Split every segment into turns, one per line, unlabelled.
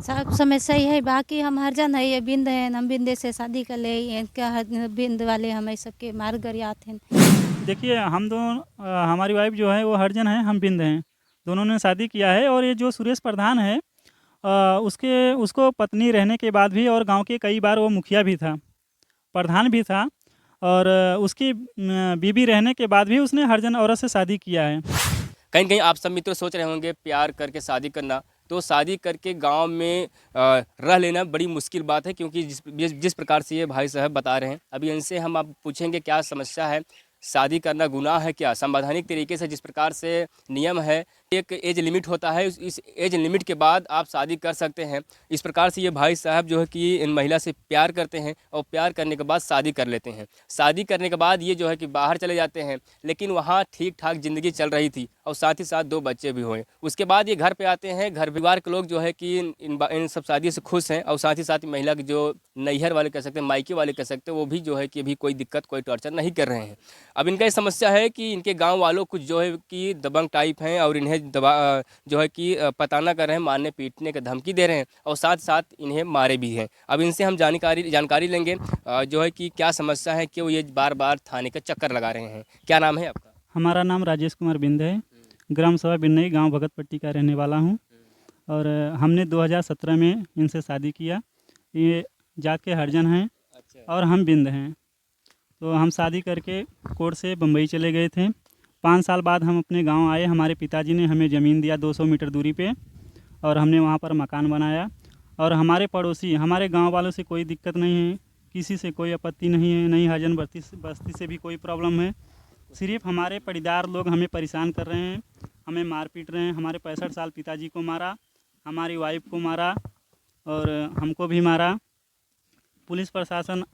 सब समस्या ही है, बाकी हम हरजन है, ये बिंद है, हम बिंदे से शादी कर ले, ये क्या बिंद वाले हमें सबके मार गरियात हैं।
देखिए हम दोनों हमारी वाइफ जो है वो हरिजन है, हम बिंद हैं। दोनों ने शादी किया है और ये जो सुरेश प्रधान है उसके उसको पत्नी रहने के बाद भी और गांव के कई बार वो मुखिया भी था, प्रधान भी था और उसकी बीबी रहने के बाद भी उसने हरिजन औरत से शादी किया है।
कहीं न कहीं आप सब मित्र सोच रहे होंगे प्यार करके शादी करना, तो शादी करके गाँव में रह लेना बड़ी मुश्किल बात है, क्योंकि जिस प्रकार से ये भाई साहब बता रहे हैं, अभी इनसे हम अब पूछेंगे क्या समस्या है, शादी करना गुनाह है क्या? संवैधानिक तरीके से जिस प्रकार से नियम है, एक एज लिमिट होता है, इस एज लिमिट के बाद आप शादी कर सकते हैं। इस प्रकार से ये भाई साहब जो है कि इन महिला से प्यार करते हैं और प्यार करने के बाद शादी कर लेते हैं। शादी करने के बाद ये जो है कि बाहर चले जाते हैं, लेकिन वहाँ ठीक-ठाक ज़िंदगी चल रही थी और साथ ही साथ 2 बच्चे भी हुए। उसके बाद ये घर पे आते हैं, घर परिवार के लोग जो है कि इन सब शादी से खुश हैं और साथ ही साथ महिला के जो नैहर वाले कह सकते हैं, मायके वाले कह सकते हैं, वो भी जो है कि अभी कोई दिक्कत, कोई टॉर्चर नहीं कर रहे हैं। अब इनका ये समस्या है कि इनके गाँव वालों कुछ जो है कि दबंग टाइप हैं और इन्हें जो है कि पताना कर रहे हैं, मारने पीटने की धमकी दे रहे हैं और साथ-साथ इन्हें मारे भी हैं। अब इनसे हम जानकारी लेंगे जो है कि क्या समस्या है, क्यों ये बार-बार थाने का चक्कर लगा रहे हैं। क्या नाम है आपका?
हमारा नाम राजेश कुमार बिंद है, ग्राम सभा बिन्नई, गांव भगतपट्टी का रहने वाला हूं। और हमने 2017 में इनसे शादी किया। ये जात के हरिजन हैं
अच्छा।
और हम बिंद हैं। तो हम शादी करके कोर्ट से बम्बई चले गए थे। 5 साल बाद हम अपने गांव आए। हमारे पिताजी ने हमें ज़मीन दिया 200 मीटर दूरी पे और हमने वहां पर मकान बनाया। और हमारे पड़ोसी, हमारे गांव वालों से कोई दिक्कत नहीं है, किसी से कोई आपत्ति नहीं है, नहीं हरिजन बस्ती से भी कोई प्रॉब्लम है। सिर्फ हमारे पड़ीदार लोग हमें परेशान कर रहे हैं, हमें मार पीट रहे हैं। हमारे 65 साल पिताजी को मारा, हमारी वाइफ को मारा और हमको भी मारा। पुलिस प्रशासन,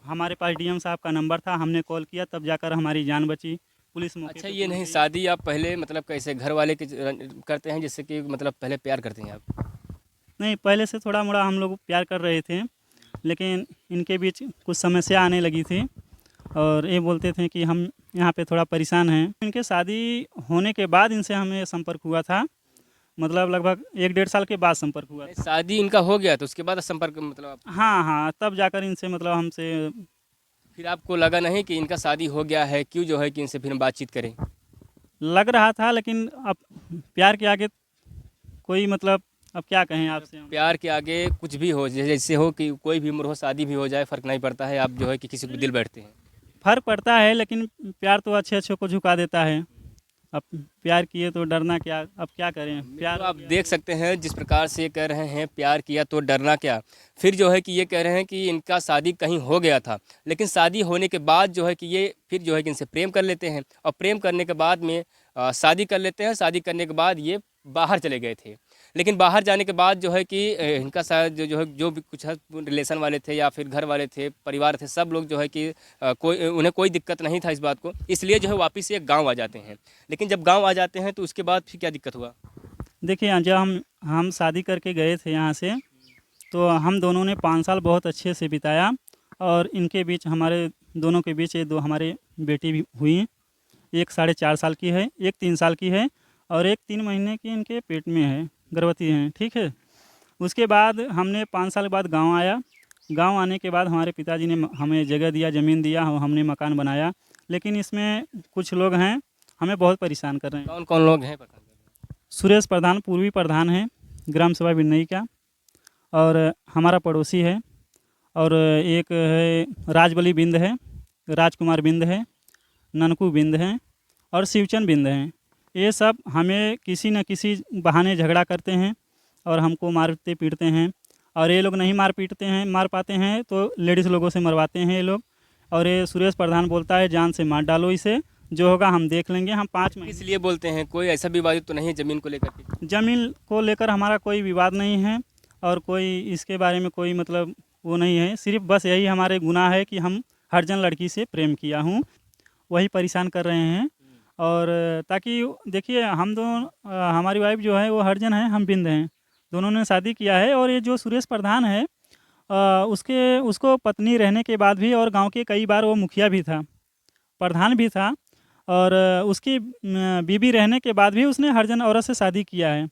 हमारे पास डीएम साहब का नंबर था, हमने कॉल किया, तब जाकर हमारी जान बची। पुलिस मौके
अच्छा,
पे
ये
पहुंच
नहीं
गई।
शादी आप पहले मतलब कैसे घर वाले के करते हैं, जिससे कि मतलब पहले प्यार करते हैं आप?
नहीं, पहले से थोड़ा मोड़ा हम लोग प्यार कर रहे थे, लेकिन इनके बीच कुछ समस्या आने लगी थी और ये बोलते थे कि हम यहाँ पे थोड़ा परेशान हैं। इनके शादी होने के बाद इनसे हमें संपर्क हुआ था, मतलब लगभग 1 डेढ़ साल के बाद संपर्क हुआ
नहीं,
था।
शादी इनका हो गया तो उसके बाद संपर्क मतलब आप
हाँ हाँ, तब जाकर इनसे मतलब हमसे
फिर आपको लगा नहीं कि इनका शादी हो गया है, क्यों जो है कि इनसे फिर हम बातचीत करें?
लग रहा था, लेकिन अब प्यार के आगे कोई मतलब अब क्या कहें आपसे हम।
प्यार के आगे कुछ भी हो, जैसे हो कि कोई भी उम्र हो, शादी भी हो जाए, फ़र्क नहीं पड़ता है, आप जो है कि किसी को दिल बैठते हैं।
फ़र्क पड़ता है, लेकिन प्यार तो अच्छे अच्छे को झुका देता है। अब प्यार किए तो डरना क्या, अब क्या करें, प्यार
तो
हो
आप
गया
देख
तो।
सकते हैं जिस प्रकार से ये कह रहे हैं प्यार किया तो डरना क्या। फिर जो है कि ये कह रहे हैं कि इनका शादी कहीं हो गया था, लेकिन शादी होने के बाद जो है कि ये फिर जो है कि इनसे प्रेम कर लेते हैं और प्रेम करने के बाद में शादी कर लेते हैं। शादी करने के बाद ये बाहर चले गए थे, लेकिन बाहर जाने के बाद जो है कि इनका शायद जो जो है जो भी कुछ है रिलेशन वाले थे या फिर घर वाले थे, परिवार थे, सब लोग जो है कि उन्हें कोई दिक्कत नहीं था इस बात को, इसलिए जो है वापस ये गाँव आ जाते हैं। लेकिन जब गाँव आ जाते हैं तो उसके बाद फिर क्या दिक्कत हुआ?
देखिए, जब हम शादी करके गए थे यहाँ से, तो हम दोनों ने 5 साल बहुत अच्छे से बिताया और इनके बीच, हमारे दोनों के बीच, ये दो हमारे बेटी भी हुई। एक 4.5 साल की है, एक 3 साल की है और एक 3 महीने की इनके पेट में है, गर्भवती हैं, ठीक है। उसके बाद हमने 5 साल बाद गांव आया। गांव आने के बाद हमारे पिताजी ने हमें जगह दिया, ज़मीन दिया, हमने मकान बनाया। लेकिन इसमें कुछ लोग हैं, हमें बहुत परेशान कर रहे हैं।
कौन कौन लोग हैं पता?
सुरेश प्रधान पूर्वी प्रधान है, ग्राम सभा बिन्नई का, और हमारा पड़ोसी है। और एक है राजबली बिंद है, राजकुमार बिंद है, ननकू बिंद हैं और शिवचंद बिंद हैं। ये सब हमें किसी न किसी बहाने झगड़ा करते हैं और हमको मारते पीटते हैं। और ये लोग नहीं मार पाते हैं तो लेडीज़ लोगों से मरवाते हैं ये लोग। और ये सुरेश प्रधान बोलता है जान से मार डालो इसे, जो होगा हम देख लेंगे, हम 5 महीने।
किस लिए बोलते हैं? कोई ऐसा विवादित तो नहीं है ज़मीन को लेकर के?
ज़मीन को लेकर हमारा कोई विवाद नहीं है और कोई इसके बारे में कोई मतलब वो नहीं है। सिर्फ बस यही हमारे गुनाह है कि हम हरजन लड़की से प्रेम किया हूँ, वही परेशान कर रहे हैं। और ताकि देखिए, हम दोनों हमारी वाइफ जो है वो हरिजन है, हम बिंद हैं। दोनों ने शादी किया है और ये जो सुरेश प्रधान है उसको पत्नी रहने के बाद भी और गांव के कई बार वो मुखिया भी था, प्रधान भी था और उसकी बीबी रहने के बाद भी उसने हरिजन औरत से शादी किया है।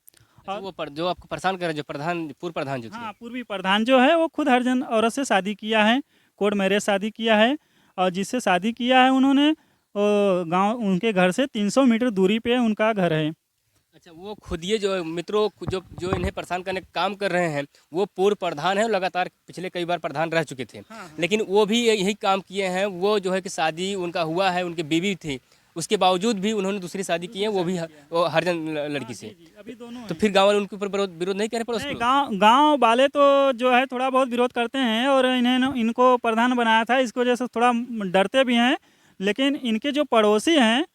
अच्छा, वो जो आपको परेशान कर रहे हैं, जो प्रधान पूर्व प्रधान जो थे।
हाँ, पूर्वी प्रधान जो है वो खुद हरिजन औरत से शादी किया है, कोर्ट मैरिज शादी किया है, और जिससे शादी किया है उन्होंने गांव उनके घर से 300 मीटर दूरी पे उनका घर है।
अच्छा, वो खुद ये जो मित्रों जो जो इन्हें परेशान करने का काम कर रहे हैं, वो पूर्व प्रधान है और लगातार पिछले कई बार प्रधान रह चुके थे। लेकिन वो भी यही काम किए हैं। वो जो है कि शादी उनका हुआ है, उनकी बीवी थी, उसके बावजूद भी उन्होंने दूसरी शादी की है, वो भी वो हरिजन लड़की से।
अभी दोनों
तो फिर गाँव वाले उनके ऊपर विरोध नहीं कर रहे पड़ोस के लोग?
गांव वाले तो जो है थोड़ा बहुत विरोध करते हैं, और इनको प्रधान बनाया था, इसकी वजह से थोड़ा डरते भी हैं। लेकिन इनके जो पड़ोसी हैं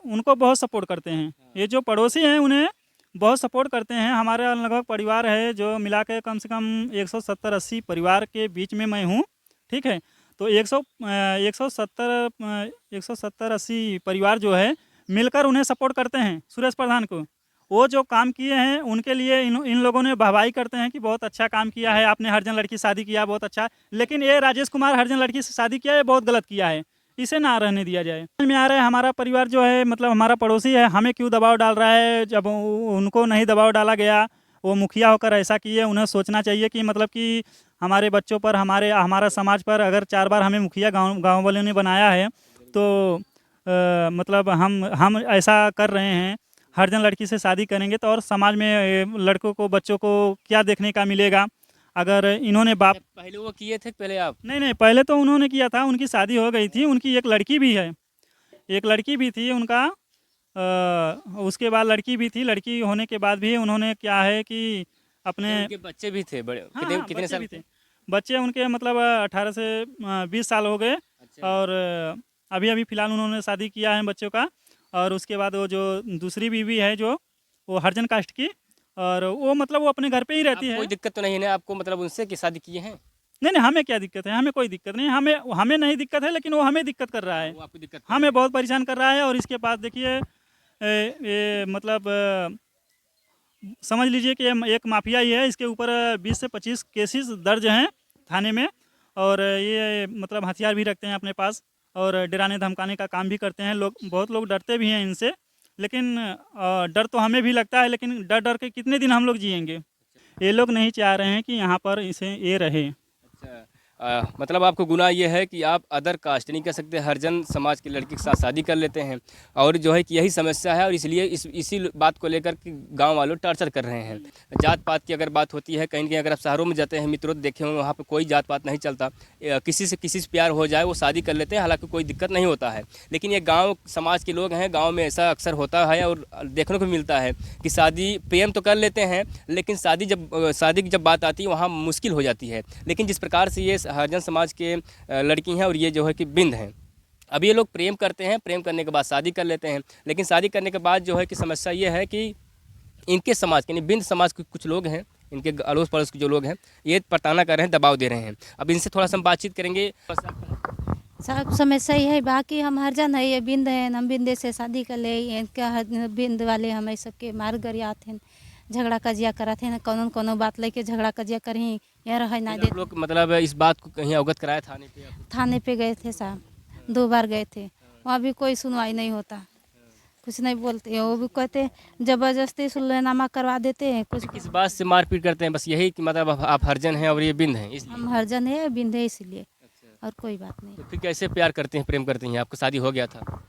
उनको बहुत सपोर्ट करते हैं। ये जो पड़ोसी हैं उन्हें बहुत सपोर्ट करते हैं। हमारे लगभग परिवार है जो मिला के कम से कम 170-80 परिवार के बीच में मैं हूँ, ठीक है। तो 170-80 परिवार जो है मिलकर उन्हें सपोर्ट करते हैं, सुरेश प्रधान को। वो जो काम किए हैं उनके लिए इन लोगों ने वाहवाही करते हैं कि बहुत अच्छा काम किया है आपने, हरिजन लड़की से शादी किया, बहुत अच्छा। लेकिन ये राजेश कुमार हरिजन लड़की से शादी किया है, बहुत गलत किया है, इसे ना रहने दिया जाए। समझ में आ रहा है हमारा परिवार जो है, मतलब हमारा पड़ोसी है, हमें क्यों दबाव डाल रहा है, जब उनको नहीं दबाव डाला गया। वो मुखिया होकर ऐसा किए, उन्हें सोचना चाहिए कि मतलब कि हमारे बच्चों पर, हमारा समाज पर अगर 4 बार हमें मुखिया गाँव वालों ने बनाया है, तो मतलब हम ऐसा कर रहे हैं, हरिजन लड़की से शादी करेंगे तो और समाज में लड़कों को, बच्चों को क्या देखने का मिलेगा। अगर इन्होंने
पहले वो किए थे, पहले आप?
नहीं, पहले तो उन्होंने किया था, उनकी शादी हो गई थी, उनकी एक लड़की भी है, एक लड़की भी थी उनका। उसके बाद लड़की भी थी, लड़की होने के बाद भी उन्होंने क्या है कि अपने
उनके बच्चे भी थे बड़े?
हाँ,
कितने साल के?
बच्चे उनके मतलब 18 से 20 साल हो गए।
अच्छा।
और अभी फ़िलहाल उन्होंने शादी किया है बच्चों का। और उसके बाद वो जो दूसरी बीवी है जो, वो हरिजन कास्ट की, और वो मतलब वो अपने घर पे ही रहती है।
कोई दिक्कत तो नहीं है ना आपको, मतलब उनसे कि शादी किए हैं?
नहीं, हमें क्या दिक्कत है, हमें कोई दिक्कत नहीं, हमें नहीं दिक्कत है, लेकिन वो हमें दिक्कत कर रहा है,
वो आपको दिक्कत
हमें बहुत परेशान कर रहा है। और इसके पास देखिए ये मतलब समझ लीजिए कि ये एक माफिया ही है, इसके ऊपर 20 से 25 केसेस दर्ज हैं थाने में। और ये मतलब हथियार भी रखते हैं अपने पास, और डराने धमकाने का काम भी करते हैं। बहुत लोग डरते भी हैं इनसे, लेकिन डर तो हमें भी लगता है, लेकिन डर के कितने दिन हम लोग जिएंगे। ये लोग नहीं चाह रहे हैं कि यहाँ पर इसे ये रहे।
अच्छा, मतलब आपको गुनाह ये है कि आप अदर कास्ट नहीं कह सकते, हरिजन समाज की लड़की के साथ शादी कर लेते हैं, और जो है कि यही समस्या है, और इसलिए इसी बात को लेकर कि गांव वालों टॉर्चर कर रहे हैं। जात पात की अगर बात होती है, कहीं न कहीं अगर आप शहरों में जाते हैं मित्रों, तो देखे होंगे वहाँ पे कोई जात पात नहीं चलता। किसी से प्यार हो जाए वो शादी कर लेते हैं, हालांकि कोई दिक्कत नहीं होता है। लेकिन ये गाँव समाज के लोग हैं, गाँव में ऐसा अक्सर होता है और देखने को मिलता है कि शादी प्रेम तो कर लेते हैं, लेकिन शादी की जब बात आती है वहाँ मुश्किल हो जाती है। लेकिन जिस प्रकार से ये हरिजन समाज के लड़की हैं और ये जो है कि बिंद हैं, अब ये लोग प्रेम करते हैं, प्रेम करने के बाद शादी कर लेते हैं। लेकिन शादी करने के बाद जो है कि समस्या ये है कि इनके समाज के, यानी बिंद समाज के कुछ लोग हैं, इनके अड़ोस पड़ोस के जो लोग हैं, ये प्रताड़ना कर रहे हैं, दबाव दे रहे हैं। अब इनसे थोड़ा सा हम बातचीत करेंगे।
सब समस्या ही है, बाकी हम हरिजन है, ये बिंद है, हम बिंदे से शादी कर ले, इनका बिंद वाले हम सबके मार गरियात हैं, झगड़ा कजिया करत हैं, कोनो बात लेके झगड़ा कजिया करी, यहाँ रह ना दे।
लोग मतलब इस बात को कहीं अवगत कराया थाने पे?
थाने पे गए थे साहब, 2 बार गए थे, वहाँ भी कोई सुनवाई नहीं होता, कुछ नहीं बोलते हैं। वो भी कहते जबरदस्ती सुलहनामा करवा देते हैं। कुछ
किस बात से मारपीट करते हैं? बस यही कि मतलब आप हरिजन हैं और ये बिंद हैं, इसलिए?
हम हरिजन है, बिंद है, इसलिए, और कोई बात नहीं।
तो फिर कैसे प्यार करते हैं, प्रेम करते हैं? आपको शादी हो गया था?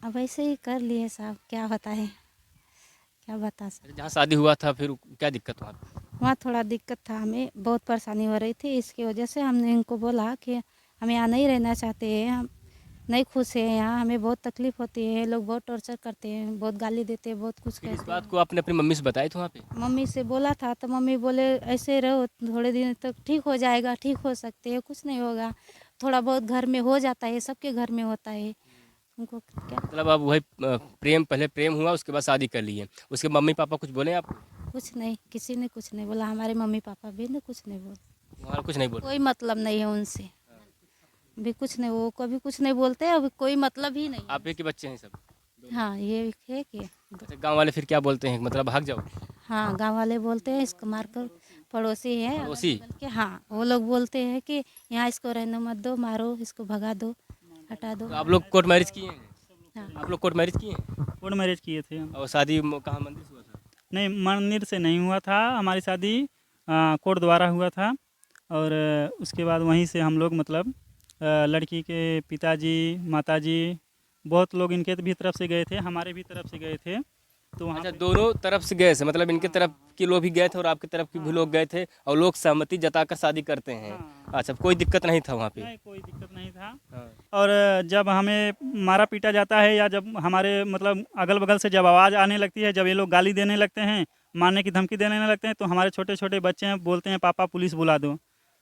अब ऐसे ही कर लिए साहब, क्या होता है, क्या बता सकते।
जहाँ शादी हुआ था फिर क्या दिक्कत हुआ?
वहाँ थोड़ा दिक्कत था, हमें बहुत परेशानी हो रही थी, इसकी वजह से हमने इनको बोला कि हम यहाँ नहीं रहना चाहते हैं, हम नहीं खुश हैं यहाँ, हमें बहुत तकलीफ होती है, लोग बहुत टॉर्चर करते हैं, बहुत गाली देते हैं, बहुत कुछ
फिर इस
कहते
बात
हैं।
को आपने अपनी मम्मी से बताया था वहाँ पे?
मम्मी से बोला था तो मम्मी बोले ऐसे रहो, थोड़े दिन तक ठीक हो जाएगा, ठीक हो सकते हैं, कुछ नहीं होगा, थोड़ा बहुत घर में हो जाता है, सबके घर में होता है, उनको क्या।
मतलब अब वही पहले प्रेम हुआ, उसके बाद शादी कर लिए, उसके मम्मी पापा कुछ बोले आपको?
कुछ नहीं, किसी ने कुछ नहीं बोला, हमारे मम्मी पापा भी ने कुछ नहीं बोला,
वहाँ कुछ नहीं बोले?
कोई मतलब नहीं है उनसे भी, कुछ नहीं, वो कभी कुछ नहीं बोलते, अभी कोई मतलब ही नहीं।
आप एक के बच्चे हैं सब?
हाँ, ये है कि
अच्छा, गाँव वाले फिर क्या बोलते हैं, मतलब भाग जाओ?
हाँ, गांव वाले बोलते हैं इसको मारकर, पड़ोसी है
पड़ोसी?
के, हाँ, वो लोग बोलते हैं कि यहाँ इसको रहने मत दो, मारो इसको, भगा दो, हटा दो।
तो आप लोग कोर्ट मैरिज किए हैं?
हाँ,
आप लोग कोर्ट मैरिज किए हैं?
कोर्ट मैरिज किए थे हम।
और शादी कहाँ, मंदिर से हुआ था?
नहीं, मंदिर से नहीं हुआ था, हमारी शादी कोर्ट द्वारा हुआ था। और उसके बाद वहीं से हम लोग मतलब लड़की के पिताजी, माताजी, बहुत लोग इनके भी तरफ से गए थे, हमारे भी तरफ से गए थे। तो वहाँ
अच्छा,
पे
दोनों तरफ से गए थे, मतलब इनके तरफ के लोग भी गए थे और आपकी तरफ के भी लोग गए थे और लोग सहमति जताकर शादी करते हैं।
हाँ।
अच्छा, कोई दिक्कत नहीं था वहाँ पे?
नहीं, कोई दिक्कत नहीं था।
हाँ।
और जब हमें मारा पीटा जाता है या जब हमारे मतलब अगल बगल से जब आवाज़ आने लगती है, जब ये लोग गाली देने लगते हैं, मारने की धमकी देने लगते हैं, तो हमारे छोटे छोटे बच्चे हैं, बोलते हैं पापा पुलिस बुला दो।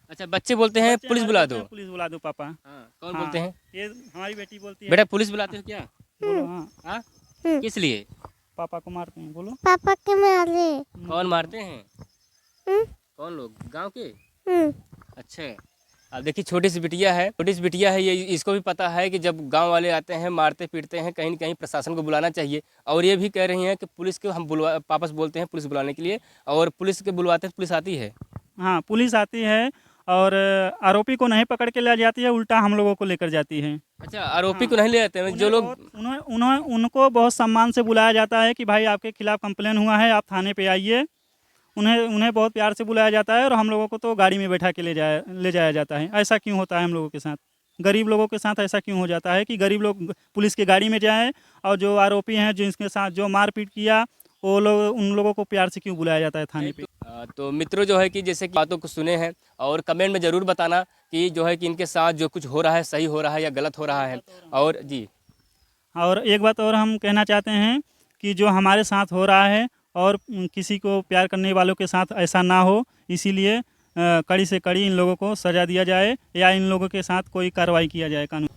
अच्छा, बच्चे बोलते हैं
बच्चे
पुलिस
हमारे
बुला
बोलते
दो।
हैं, पुलिस बुला दो पापा।
हाँ, कौन
हाँ,
बोलते हैं?
ये हमारी बेटी बोलती है।
बेटा पुलिस बुलाते हो क्या?
बोलो हाँ।
हाँ, किस लिए?
पापा को मारते हैं, बोलो।
पापा के मारे।
कौन मारते हैं?
हम्म,
कौन लोग? गांव के?
हम्म,
अच्छा, अब देखिए छोटी सी बिटिया है, ये इसको भी पता है कि जब गांव वाले आते हैं मारते पीटते हैं, कहीं न कहीं प्रशासन को बुलाना चाहिए। और ये भी कह रही हैं कि पुलिस को हम बुलवा वापस बोलते हैं पुलिस बुलाने के लिए, और पुलिस के बुलवाते हैं, पुलिस आती है।
हाँ, पुलिस आती है और आरोपी को नहीं पकड़ के ले जाती है, उल्टा हम लोगों को लेकर जाती है।
अच्छा, आरोपी को नहीं ले जाते हैं जो लोग?
उनको बहुत सम्मान से बुलाया जाता है कि भाई आपके खिलाफ कंप्लेन हुआ है, आप थाने पे आइए। उन्हें बहुत प्यार से बुलाया जाता है और हम लोगों को तो गाड़ी में बैठा के ले जाया जाता है। ऐसा क्यों होता है हम लोगों के साथ? गरीब लोगों के साथ ऐसा क्यों हो जाता है कि गरीब लोग पुलिस की गाड़ी में जाएं और जो आरोपी हैं जिनके साथ जो मारपीट किया, वो लोग उन लोगों को प्यार से क्यों बुलाया जाता है थाने पे?
तो मित्रों जो है कि जैसे कि बातों को सुने हैं और कमेंट में ज़रूर बताना कि जो है कि इनके साथ जो कुछ हो रहा है सही हो रहा है या गलत हो रहा है। और जी,
और एक बात और हम कहना चाहते हैं कि जो हमारे साथ हो रहा है और किसी को प्यार करने वालों के साथ ऐसा ना हो, इसीलिए कड़ी से कड़ी इन लोगों को सज़ा दिया जाए या इन लोगों के साथ कोई कार्रवाई किया जाए कानून।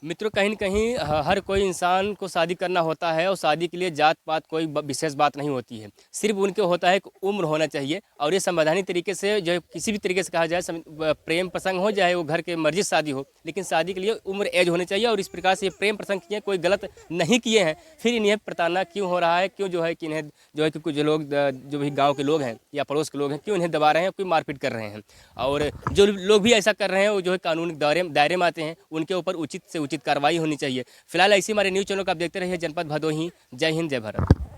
मित्रों कहीं न कहीं हर कोई इंसान को शादी करना होता है और शादी के लिए जात पात कोई विशेष बात नहीं होती है, सिर्फ उनके होता है कि उम्र होना चाहिए। और ये संवैधानिक तरीके से जो किसी भी तरीके से कहा जाए, प्रेम प्रसंग हो जाए वो घर के मर्जी से शादी हो, लेकिन शादी के लिए उम्र एज होनी चाहिए। और इस प्रकार से ये प्रेम प्रसंग किए, कोई गलत नहीं किए हैं, फिर इन्हें प्रताड़ना क्यों हो रहा है? क्यों जो है कि इन्हें जो है कि कुछ लोग जो भी गाँव के लोग हैं या पड़ोस के लोग हैं, क्यों इन्हें दबा रहे हैं, कोई मारपीट कर रहे हैं? और जो लोग भी ऐसा कर रहे हैं वो जो है कानूनी दायरे में आते हैं, उनके ऊपर उचित से उचित कार्रवाई होनी चाहिए। फिलहाल ऐसी हमारे न्यूज़ चैनल को आप देखते रहिए जनपद भदोही। जय हिंद, जय भारत।